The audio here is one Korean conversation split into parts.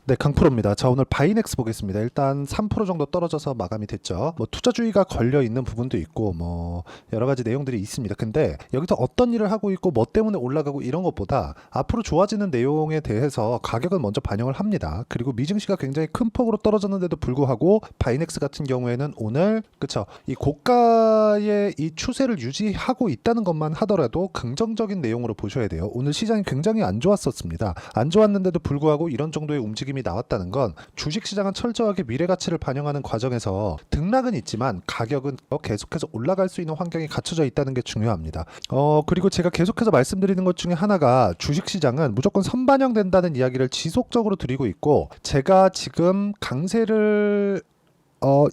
네, 강프로입니다. 자, 오늘 바이넥스 보겠습니다. 일단 3% 정도 떨어져서 마감이 됐죠. 뭐 투자주의가 걸려 있는 부분도 있고 뭐 여러 가지 내용들이 있습니다. 근데 여기서 어떤 일을 하고 있고 뭐 때문에 올라가고 이런 것보다 앞으로 좋아지는 내용에 대해서 가격은 먼저 반영을 합니다. 그리고 미증시가 굉장히 큰 폭으로 떨어졌는데도 불구하고 바이넥스 같은 경우에는 오늘 그쵸, 이 고가의 이 추세를 유지하고 있다는 것만 하더라도 긍정적인 내용으로 보셔야 돼요. 오늘 시장이 굉장히 안 좋았었습니다. 안 좋았는데도 불구하고 이런 정도의 움직임이 나왔다는 건 주식시장은 철저하게 미래가치를 반영하는 과정에서 등락은 있지만 가격은 계속해서 올라갈 수 있는 환경이 갖춰져 있다는 게 중요합니다. 그리고 제가 계속해서 말씀드리는 것 중에 하나가 주식시장은 무조건 선반영된다는 이야기를 지속적으로 드리고 있고, 제가 지금 강세를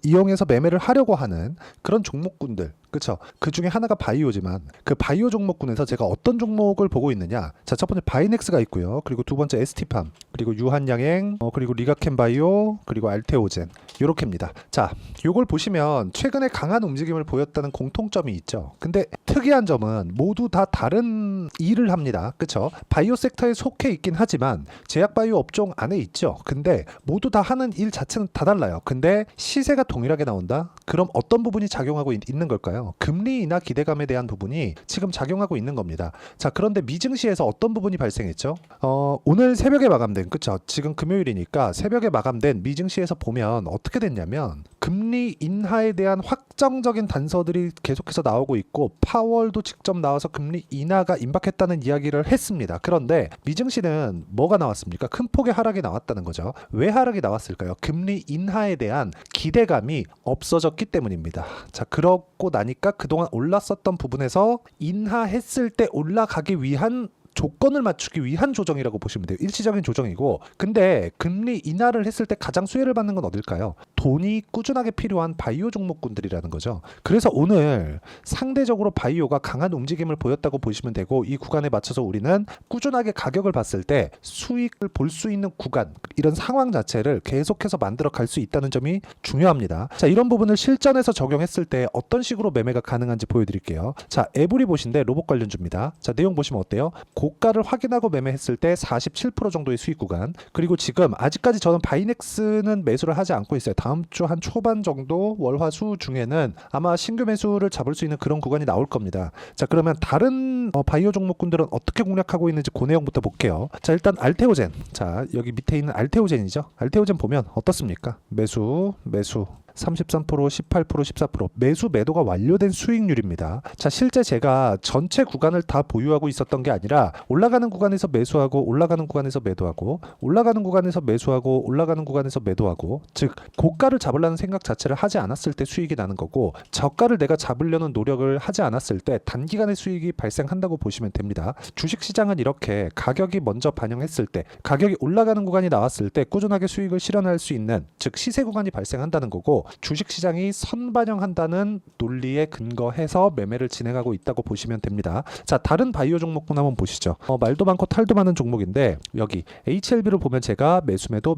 이용해서 매매를 하려고 하는 그런 종목군들, 그쵸? 그 중에 하나가 바이오지만 그 바이오 종목군에서 제가 어떤 종목을 보고 있느냐? 자, 첫 번째 바이넥스가 있고요. 그리고 두 번째 ST팜, 그리고 유한양행, 그리고 리가켄바이오, 그리고 알테오젠, 요렇게입니다. 자, 요걸 보시면 최근에 강한 움직임을 보였다는 공통점이 있죠. 근데 특이한 점은 모두 다 다른 일을 합니다. 그쵸? 바이오 섹터에 속해 있긴 하지만 제약바이오 업종 안에 있죠. 근데 모두 다 하는 일 자체는 다 달라요. 근데 시세가 동일하게 나온다? 그럼 어떤 부분이 작용하고 있는 걸까요? 금리 인하 기대감에 대한 부분이 지금 작용하고 있는 겁니다. 자, 그런데 미증시에서 어떤 부분이 발생했죠? 오늘 새벽에 마감된, 그쵸? 지금 금요일이니까 새벽에 마감된 미증시에서 보면 어떻게 됐냐면 금리 인하에 대한 확정적인 단서들이 계속해서 나오고 있고, 파월도 직접 나와서 금리 인하가 임박했다는 이야기를 했습니다. 그런데 미증시는 뭐가 나왔습니까? 큰 폭의 하락이 나왔다는 거죠. 왜 하락이 나왔을까요? 금리 인하에 대한 기대감이 없어졌기 때문입니다. 자, 그렇고 나니까 그동안 올랐었던 부분에서 인하했을 때 올라가기 위한 조건을 맞추기 위한 조정이라고 보시면 돼요. 일시적인 조정이고, 근데 금리 인하를 했을 때 가장 수혜를 받는 건 어딜까요? 돈이 꾸준하게 필요한 바이오 종목군들이라는 거죠. 그래서 오늘 상대적으로 바이오가 강한 움직임을 보였다고 보시면 되고, 이 구간에 맞춰서 우리는 꾸준하게 가격을 봤을 때 수익을 볼 수 있는 구간, 이런 상황 자체를 계속해서 만들어 갈 수 있다는 점이 중요합니다. 자, 이런 부분을 실전에서 적용했을 때 어떤 식으로 매매가 가능한지 보여드릴게요. 자, 에브리 보신데 로봇 관련주입니다. 자, 내용 보시면 어때요? 고가를 확인하고 매매했을 때 47% 정도의 수익 구간, 그리고 지금 아직까지 저는 바이넥스는 매수를 하지 않고 있어요. 다음 주 한 초반 정도 월화수 중에는 아마 신규 매수를 잡을 수 있는 그런 구간이 나올 겁니다. 자, 그러면 다른 바이오 종목군들은 어떻게 공략하고 있는지 그 내용부터 볼게요. 자, 일단 알테오젠, 자 여기 밑에 있는 알테오젠이죠. 알테오젠 보면 어떻습니까? 매수 33%, 18%, 14% 매수 매도가 완료된 수익률입니다. 자, 실제 제가 전체 구간을 다 보유하고 있었던 게 아니라 올라가는 구간에서 매수하고 올라가는 구간에서 매도하고 올라가는 구간에서 매수하고 올라가는 구간에서 매도하고, 즉 고가를 잡으려는 생각 자체를 하지 않았을 때 수익이 나는 거고, 저가를 내가 잡으려는 노력을 하지 않았을 때 단기간에 수익이 발생한다고 보시면 됩니다. 주식시장은 이렇게 가격이 먼저 반영했을 때, 가격이 올라가는 구간이 나왔을 때 꾸준하게 수익을 실현할 수 있는, 즉 시세 구간이 발생한다는 거고, 주식시장이 선반영한다는 논리에 근거해서 매매를 진행하고 있다고 보시면 됩니다. 자, 다른 바이오 종목군 한번 보시죠. 말도 많고 탈도 많은 종목인데, 여기 HLB를 보면 제가 매수매도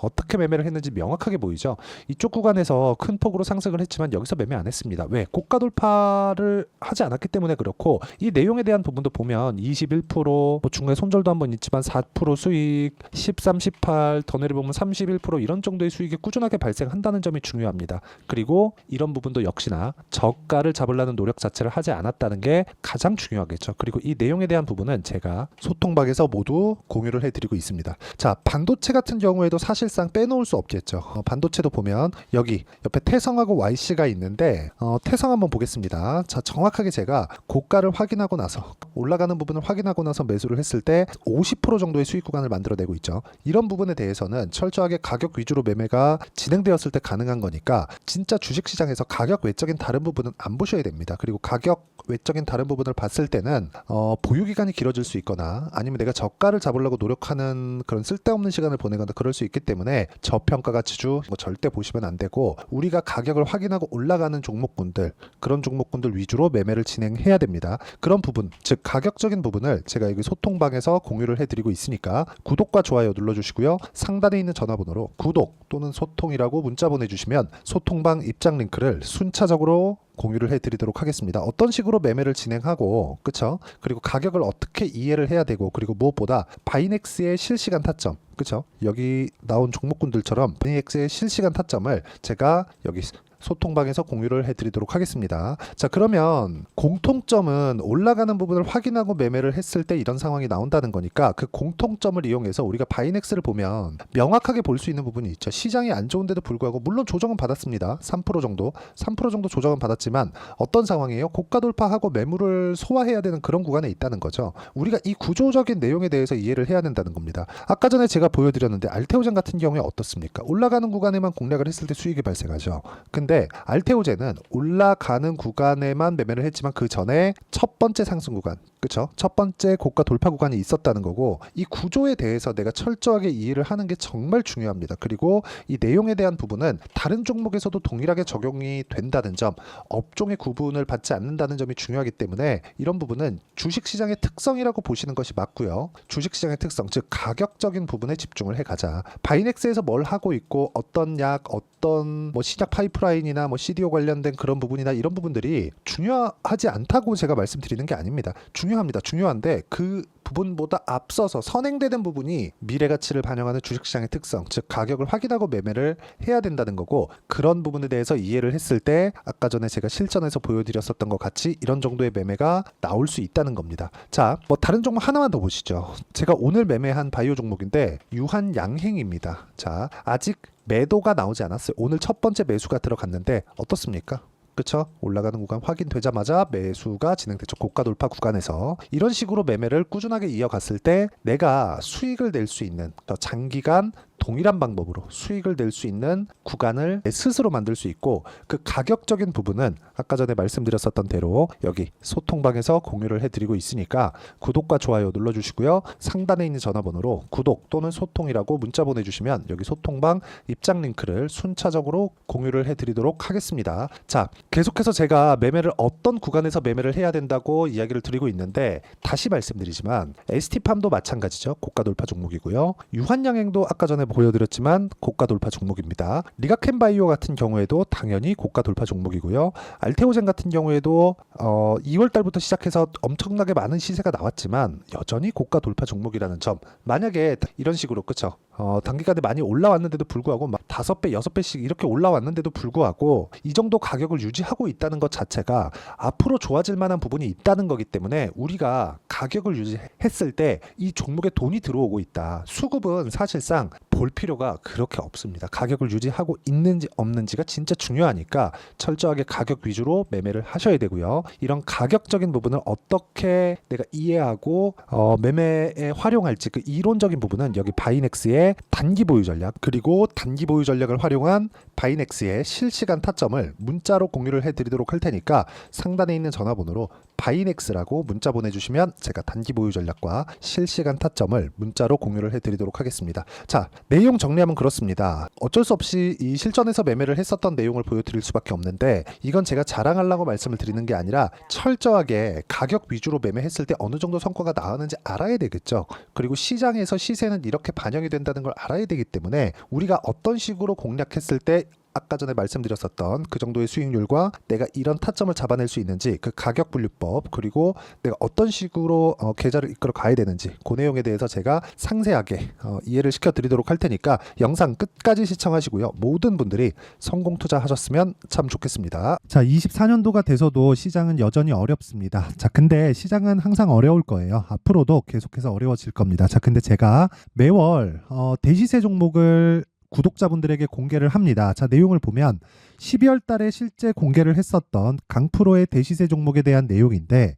어떻게 매매를 했는지 명확하게 보이죠. 이쪽 구간에서 큰 폭으로 상승을 했지만 여기서 매매 안 했습니다. 왜? 고가 돌파를 하지 않았기 때문에 그렇고, 이 내용에 대한 부분도 보면 21%, 뭐 중간에 손절도 한번 있지만 4% 수익, 13, 18, 더 내려보면 31% 이런 정도의 수익이 꾸준하게 발생한다는 점이 중요합니다. 그리고 이런 부분도 역시나 저가를 잡으려는 노력 자체를 하지 않았다는 게 가장 중요하겠죠. 그리고 이 내용에 대한 부분은 제가 소통방에서 모두 공유를 해드리고 있습니다. 자, 반도체 같은 경우에도 사실상 빼놓을 수 없겠죠. 반도체도 보면 여기 옆에 태성하고 YC가 있는데, 태성 한번 보겠습니다. 자, 정확하게 제가 고가를 확인하고 나서 올라가는 부분을 확인하고 나서 매수를 했을 때 50% 정도의 수익 구간을 만들어내고 있죠. 이런 부분에 대해서는 철저하게 가격 위주로 매매가 진행되었을 때 가능한 거니까, 진짜 주식시장에서 가격 외적인 다른 부분은 안 보셔야 됩니다. 그리고 가격 외적인 다른 부분을 봤을 때는 보유기간이 길어질 수 있거나 아니면 내가 저가를 잡으려고 노력하는 그런 쓸데없는 시간을 보내거나 그럴 수 있기 때문에 저평가 가치주 절대 보시면 안 되고, 우리가 가격을 확인하고 올라가는 종목군들, 그런 종목군들 위주로 매매를 진행해야 됩니다. 그런 부분, 즉 가격적인 부분을 제가 여기 소통방에서 공유를 해드리고 있으니까 구독과 좋아요 눌러주시고요. 상단에 있는 전화번호로 구독 또는 소통이라고 문자 보내주시면 소통방 입장 링크를 순차적으로 공유를 해드리도록 하겠습니다. 어떤 식으로 매매를 진행하고, 그쵸? 그리고 가격을 어떻게 이해를 해야 되고, 그리고 무엇보다 바이넥스의 실시간 타점, 그쵸? 여기 나온 종목군들처럼 바이넥스의 실시간 타점을 제가 여기 소통방에서 공유를 해드리도록 하겠습니다. 자, 그러면 공통점은 올라가는 부분을 확인하고 매매를 했을 때 이런 상황이 나온다는 거니까 그 공통점을 이용해서 우리가 바이넥스를 보면 명확하게 볼 수 있는 부분이 있죠. 시장이 안 좋은데도 불구하고 물론 조정은 받았습니다. 3% 정도 조정은 받았지만 어떤 상황이에요? 고가 돌파하고 매물을 소화해야 되는 그런 구간에 있다는 거죠. 우리가 이 구조적인 내용에 대해서 이해를 해야 된다는 겁니다. 아까 전에 제가 보여드렸는데 알테오젠 같은 경우에 어떻습니까? 올라가는 구간에만 공략을 했을 때 수익이 발생하죠. 근데 알테오젠은 올라가는 구간에만 매매를 했지만 그 전에 첫 번째 상승 구간, 그쵸? 첫 번째 고가 돌파 구간이 있었다는 거고, 이 구조에 대해서 내가 철저하게 이해를 하는 게 정말 중요합니다. 그리고 이 내용에 대한 부분은 다른 종목에서도 동일하게 적용이 된다는 점, 업종의 구분을 받지 않는다는 점이 중요하기 때문에 이런 부분은 주식시장의 특성이라고 보시는 것이 맞고요. 주식시장의 특성, 즉 가격적인 부분에 집중을 해가자. 바이넥스에서 뭘 하고 있고 어떤 약, 어떤 뭐 신약 파이프라인이나 뭐 CDO 관련된 그런 부분이나 이런 부분들이 중요하지 않다고 제가 말씀드리는 게 아닙니다. 중요합니다. 중요한데 그 부분보다 앞서서 선행되는 부분이 미래 가치를 반영하는 주식시장의 특성, 즉 가격을 확인하고 매매를 해야 된다는 거고, 그런 부분에 대해서 이해를 했을 때 아까 전에 제가 실전에서 보여드렸었던 것 같이 이런 정도의 매매가 나올 수 있다는 겁니다. 자, 뭐 다른 종목 하나만 더 보시죠. 제가 오늘 매매한 바이오 종목인데 유한양행입니다. 자, 아직 매도가 나오지 않았어요. 오늘 첫 번째 매수가 들어갔는데 어떻습니까? 그쵸? 올라가는 구간 확인되자마자 매수가 진행됐죠. 고가 돌파 구간에서. 이런 식으로 매매를 꾸준하게 이어갔을 때 내가 수익을 낼 수 있는 장기간 동일한 방법으로 수익을 낼 수 있는 구간을 스스로 만들 수 있고, 그 가격적인 부분은 아까 전에 말씀드렸었던 대로 여기 소통방에서 공유를 해드리고 있으니까 구독과 좋아요 눌러주시고요. 상단에 있는 전화번호로 구독 또는 소통이라고 문자 보내주시면 여기 소통방 입장 링크를 순차적으로 공유를 해드리도록 하겠습니다. 자, 계속해서 제가 매매를 어떤 구간에서 매매를 해야 된다고 이야기를 드리고 있는데, 다시 말씀드리지만 ST팜도 마찬가지죠. 고가 돌파 종목이고요. 유한양행도 아까 전에 보여드렸지만 고가 돌파 종목입니다. 리가켄바이오 같은 경우에도 당연히 고가 돌파 종목이고요. 알테오젠 같은 경우에도 2월 달부터 시작해서 엄청나게 많은 시세가 나왔지만 여전히 고가 돌파 종목이라는 점, 만약에 이런 식으로, 그쵸? 단기간에 많이 올라왔는데도 불구하고 막 5배, 6배씩 이렇게 올라왔는데도 불구하고 이 정도 가격을 유지하고 있다는 것 자체가 앞으로 좋아질 만한 부분이 있다는 거기 때문에 우리가 가격을 유지했을 때 이 종목에 돈이 들어오고 있다. 수급은 사실상 볼 필요가 그렇게 없습니다. 가격을 유지하고 있는지 없는지가 진짜 중요하니까 철저하게 가격 위주로 매매를 하셔야 되고요. 이런 가격적인 부분을 어떻게 내가 이해하고 매매에 활용할지, 그 이론적인 부분은 여기 바이넥스의 단기 보유 전략, 그리고 단기 보유 전략을 활용한 바이넥스의 실시간 타점을 문자로 공유를 해드리도록 할 테니까 상단에 있는 전화번호로 바이넥스라고 문자 보내주시면 제가 단기 보유 전략과 실시간 타점을 문자로 공유를 해드리도록 하겠습니다. 자, 내용 정리하면 그렇습니다. 어쩔 수 없이 이 실전에서 매매를 했었던 내용을 보여드릴 수밖에 없는데, 이건 제가 자랑하려고 말씀을 드리는 게 아니라 철저하게 가격 위주로 매매했을 때 어느 정도 성과가 나왔는지 알아야 되겠죠. 그리고 시장에서 시세는 이렇게 반영이 된다는 걸 알아야 되기 때문에 우리가 어떤 식으로 공략했을 때 아까 전에 말씀드렸었던 그 정도의 수익률과 내가 이런 타점을 잡아낼 수 있는지, 그 가격 분류법, 그리고 내가 어떤 식으로 계좌를 이끌어 가야 되는지, 그 내용에 대해서 제가 상세하게 이해를 시켜드리도록 할 테니까 영상 끝까지 시청하시고요. 모든 분들이 성공 투자하셨으면 참 좋겠습니다. 자, 24년도가 돼서도 시장은 여전히 어렵습니다. 자, 근데 시장은 항상 어려울 거예요. 앞으로도 계속해서 어려워질 겁니다. 자, 근데 제가 매월 대시세 종목을 구독자분들에게 공개를 합니다. 자, 내용을 보면 12월 달에 실제 공개를 했었던 강프로의 대시세 종목에 대한 내용인데,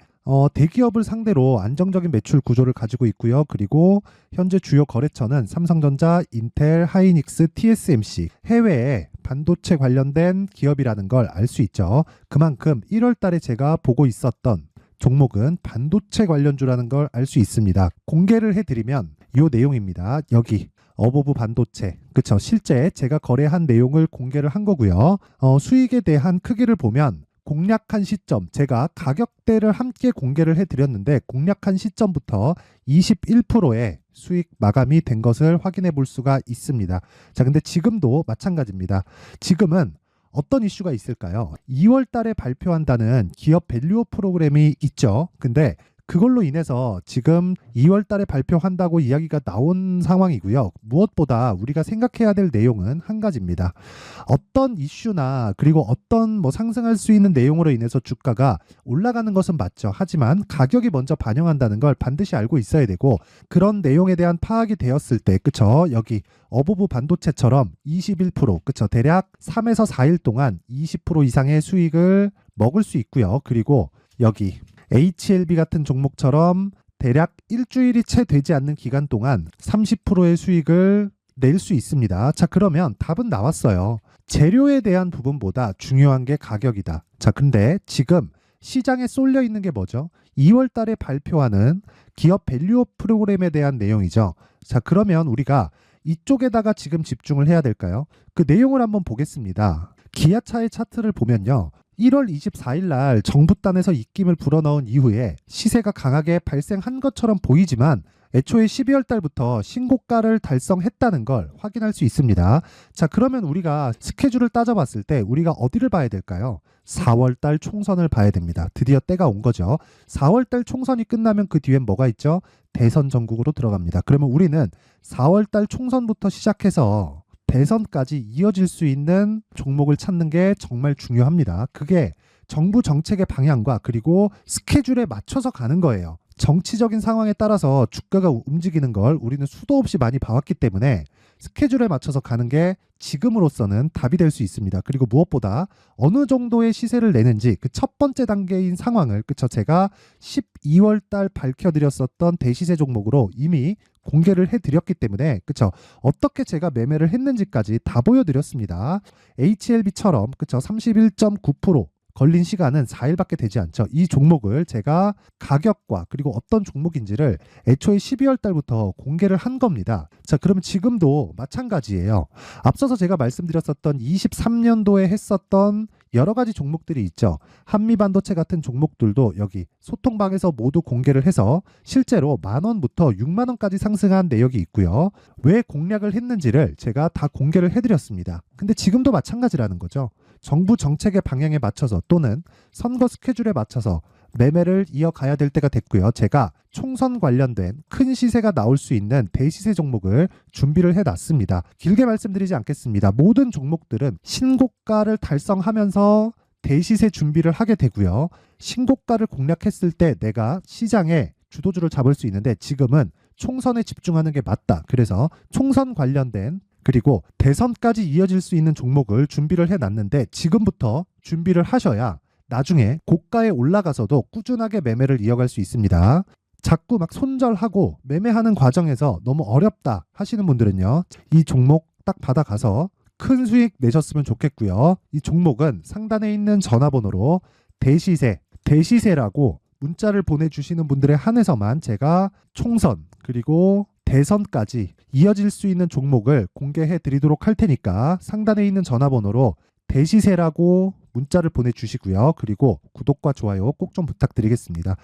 대기업을 상대로 안정적인 매출 구조를 가지고 있고요. 그리고 현재 주요 거래처는 삼성전자, 인텔, 하이닉스, TSMC, 해외에 반도체 관련된 기업이라는 걸 알 수 있죠. 그만큼 1월 달에 제가 보고 있었던 종목은 반도체 관련주라는 걸 알 수 있습니다. 공개를 해드리면 이 내용입니다. 여기 어보브 반도체, 그쵸? 실제 제가 거래한 내용을 공개를 한 거고요. 수익에 대한 크기를 보면 공략한 시점, 제가 가격대를 함께 공개를 해드렸는데 공략한 시점부터 21%의 수익 마감이 된 것을 확인해 볼 수가 있습니다. 자, 근데 지금도 마찬가지입니다. 지금은 어떤 이슈가 있을까요? 2월 달에 발표한다는 기업 밸류업 프로그램이 있죠. 근데 그걸로 인해서 지금 2월 달에 발표한다고 이야기가 나온 상황이고요. 무엇보다 우리가 생각해야 될 내용은 한 가지입니다. 어떤 이슈나 그리고 어떤 상승할 수 있는 내용으로 인해서 주가가 올라가는 것은 맞죠. 하지만 가격이 먼저 반영한다는 걸 반드시 알고 있어야 되고, 그런 내용에 대한 파악이 되었을 때, 그쵸? 여기 어부부 반도체처럼 21%, 그쵸? 대략 3에서 4일 동안 20% 이상의 수익을 먹을 수 있고요. 그리고 여기 HLB 같은 종목처럼 대략 일주일이 채 되지 않는 기간 동안 30%의 수익을 낼 수 있습니다. 자, 그러면 답은 나왔어요. 재료에 대한 부분보다 중요한 게 가격이다. 자, 근데 지금 시장에 쏠려 있는 게 뭐죠? 2월 달에 발표하는 기업 밸류업 프로그램에 대한 내용이죠. 자, 그러면 우리가 이쪽에다가 지금 집중을 해야 될까요? 그 내용을 한번 보겠습니다. 기아차의 차트를 보면요. 1월 24일 날 정부단에서 입김을 불어넣은 이후에 시세가 강하게 발생한 것처럼 보이지만 애초에 12월 달부터 신고가를 달성했다는 걸 확인할 수 있습니다. 자, 그러면 우리가 스케줄을 따져봤을 때 우리가 어디를 봐야 될까요? 4월 달 총선을 봐야 됩니다. 드디어 때가 온 거죠. 4월 달 총선이 끝나면 그 뒤엔 뭐가 있죠? 대선 전국으로 들어갑니다. 그러면 우리는 4월 달 총선부터 시작해서 대선까지 이어질 수 있는 종목을 찾는 게 정말 중요합니다. 그게 정부 정책의 방향과 그리고 스케줄에 맞춰서 가는 거예요. 정치적인 상황에 따라서 주가가 움직이는 걸 우리는 수도 없이 많이 봐왔기 때문에 스케줄에 맞춰서 가는 게 지금으로서는 답이 될 수 있습니다. 그리고 무엇보다 어느 정도의 시세를 내는지 그 첫 번째 단계인 상황을, 그쵸, 제가 12월 달 밝혀드렸었던 대시세 종목으로 이미 공개를 해드렸기 때문에, 그쵸, 어떻게 제가 매매를 했는지까지 다 보여드렸습니다. HLB처럼, 그쵸, 31.9% 걸린 시간은 4일밖에 되지 않죠. 이 종목을 제가 가격과 그리고 어떤 종목인지를 애초에 12월 달부터 공개를 한 겁니다. 자, 그러면 지금도 마찬가지예요. 앞서서 제가 말씀드렸었던 23년도에 했었던 여러 가지 종목들이 있죠. 한미반도체 같은 종목들도 여기 소통방에서 모두 공개를 해서 실제로 10,000원부터 60,000원까지 상승한 내역이 있고요. 왜 공략을 했는지를 제가 다 공개를 해드렸습니다. 근데 지금도 마찬가지라는 거죠. 정부 정책의 방향에 맞춰서 또는 선거 스케줄에 맞춰서 매매를 이어가야 될 때가 됐고요. 제가 총선 관련된 큰 시세가 나올 수 있는 대시세 종목을 준비를 해놨습니다. 길게 말씀드리지 않겠습니다. 모든 종목들은 신고가를 달성하면서 대시세 준비를 하게 되고요. 신고가를 공략했을 때 내가 시장에 주도주를 잡을 수 있는데 지금은 총선에 집중하는 게 맞다. 그래서 총선 관련된 그리고 대선까지 이어질 수 있는 종목을 준비를 해놨는데 지금부터 준비를 하셔야 나중에 고가에 올라가서도 꾸준하게 매매를 이어갈 수 있습니다. 자꾸 막 손절하고 매매하는 과정에서 너무 어렵다 하시는 분들은요, 이 종목 딱 받아가서 큰 수익 내셨으면 좋겠고요. 이 종목은 상단에 있는 전화번호로 대시세라고 문자를 보내주시는 분들에 한해서만 제가 총선 그리고 대선까지 이어질 수 있는 종목을 공개해 드리도록 할 테니까 상단에 있는 전화번호로 대시세라고 문자를 보내주시고요. 그리고 구독과 좋아요 꼭 좀 부탁드리겠습니다.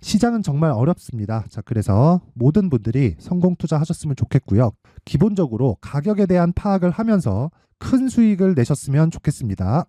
시장은 정말 어렵습니다. 자, 그래서 모든 분들이 성공 투자하셨으면 좋겠고요. 기본적으로 가격에 대한 파악을 하면서 큰 수익을 내셨으면 좋겠습니다.